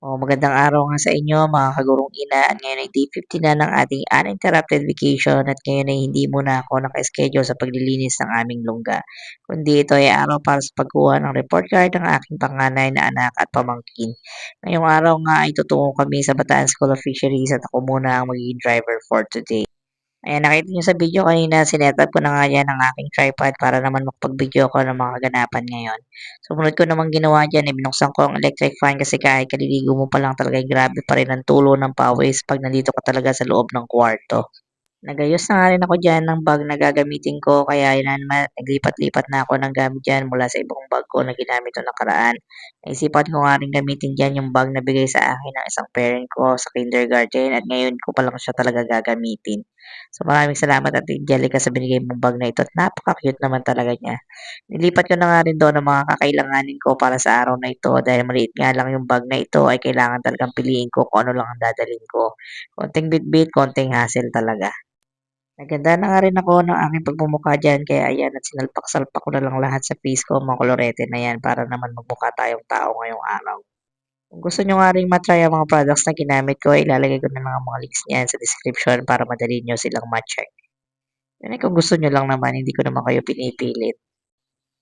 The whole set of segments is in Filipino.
Magandang araw nga sa inyo mga kagurong ina at ngayon ay day 50 na ng ating uninterrupted vacation at ngayon ay hindi muna ako naka-schedule sa paglilinis ng aming lungga. Kundi ito ay araw para sa pagkuha ng report card ng aking panganay na anak at pamangkin. Ngayong araw nga ay tutungo kami sa Bataan School of Fisheries at ako muna ang magiging driver for today. Ayan, nakita niyo sa video kanina, sinetup ko na nga yan ang aking tripod para naman makapag-video ko ng mga kaganapan ngayon. Sumunod ko namang ginawa dyan, binuksan ko ang electric fan kasi kahit kaliligo mo pa lang talaga, grabe pa rin ang tulo ng pawis pag nandito ka talaga sa loob ng kwarto. Nagayos na nga rin ako diyan ng bag na gagamitin ko kaya yun na naman, naglipat-lipat na ako ng gamit diyan mula sa ibang bag ko na ginamit noong nakaraan. Naisipan ko nga rin gamitin diyan yung bag na bigay sa akin ng isang parent ko sa kindergarten at ngayon ko pa lang siya talaga gagamitin. So maraming salamat at Angelica sa binigay mong bag na ito at napaka-cute naman talaga niya. Nilipat ko na nga rin doon ang mga kakailanganin ko para sa araw na ito dahil maliit nga lang yung bag na ito ay kailangan talagang piliin ko kung ano lang ang dadalhin ko. Konting bitbit, konting hassle talaga. Naganda na nga rin ako ng aking pagmumukha diyan kaya ayan at sinalpak-salpak ko na lang lahat sa face ko, mga kolorete na yan para naman magmukha tayong tao ngayong araw. Kung gusto nyo nga rin matry ang mga products na ginamit ko, ilalagay ko na lang ang mga links niyan sa description para madali nyo silang ma-check. Yan ay kung gusto nyo lang naman, hindi ko naman kayo pinipilit.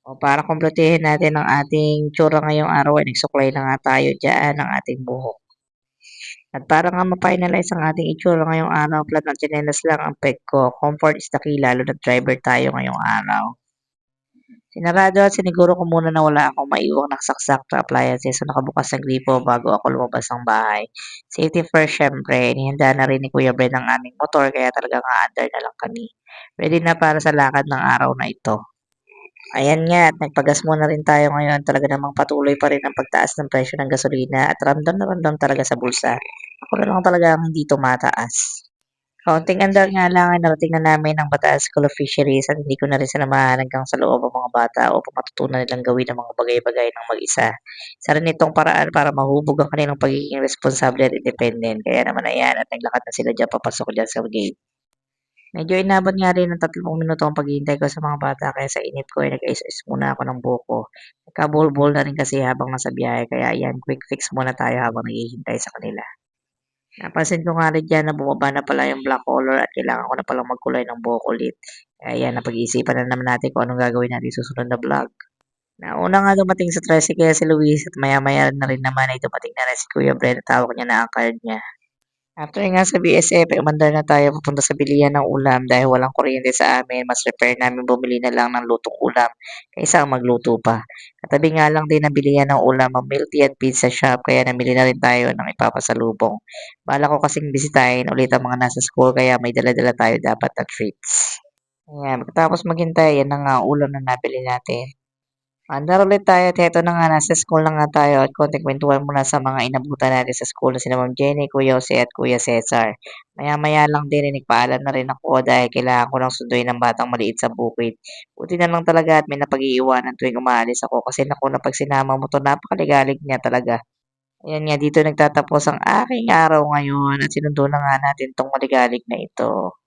O para kumpletuhin natin ang ating tsura ngayong araw ay nagsuklay na nga tayo dyan ng ating buhok. At para nga ma-finalize ang ating itsura ngayong araw, flat na tsinelas lang ang peg ko. Comfort is the key, lalo na driver tayo ngayong araw. Sinarado at siniguro ko muna na wala akong maiwang nakasaksak na appliances so nakabukas ng gripo bago ako lumabas ng bahay. Safety first, syempre. Inihanda na rin ni Kuya Bren ang aming motor kaya talagang aandar na lang kami. Ready na para sa lakad ng araw na ito. Ayan nga at nagpagas muna rin tayo ngayon. Talaga namang patuloy pa rin ang pagtaas ng presyo ng gasolina at ramdam na ramdam talaga sa bulsa. Ako na lang talaga ang hindi tumataas. Kaunting andar nga lang ay narating na namin ang Bataan School of Fisheries at hindi ko na rin sinamahan hanggang sa loob ang mga bata upang matutunan nilang gawin ang mga bagay-bagay ng mag-isa. Isa rin itong paraan para mahubog ang kanilang pagiging responsable at independent. Kaya naman ayan at naglakad na sila dyan papasok dyan sa gate. Medyo inabot nga rin ng 30 minuto ang paghihintay ko sa mga bata kaya sa init ko ay nag-ayos muna ako ng buhok ko. Nagkabuhol-buhol na rin kasi habang nasa biyahe kaya ayan, quick fix muna tayo habang naghihintay sa kanila. Napansin ko nga rin diyan na bumaba na pala yung black color at kailangan ko na palang magkulay ng buhok ulit. Kaya ayan, napag-iisipan na naman natin kung anong gagawin natin susunod na vlog. Nauna nga dumating sa tricycle si Luis at maya-maya na rin naman ay dumating na rin si Kuya Bren at tawag niya na ang card niya. After nga sa BSF, ay umandar na tayo papunta sa bilihan ng ulam dahil walang kuryente sa amin. Mas repair namin bumili na lang ng lutong ulam kaysa ang magluto pa. Katabi nga lang din ng bilihan ng ulam ang milk tea at pizza shop kaya namili na rin tayo ng ipapasalubong. Bala ko kasing bisitahin ulit ang mga nasa school kaya may dala-dala tayo dapat na treats. Ayan, pagkatapos maghintay, yan na nga ang ulam na nabili natin. Andar ulit tayo at heto na nga, nasa school na nga tayo at konting kwentuhan muna sa mga inabutan natin sa school na sina Ma'am Jenny, Kuya Jose at Kuya Cesar. Maya-maya lang din nagpaalam na rin ako dahil kailangan ko lang sunduin ng batang maliit sa bukid. Buti na lang talaga at may napag-iiwanan tuwing umaalis ako kasi naku na pag sinama mo to napakaligalig niya talaga. Ayan nga, dito nagtatapos ang aking araw ngayon at sinundo na nga natin tong maligalig na ito.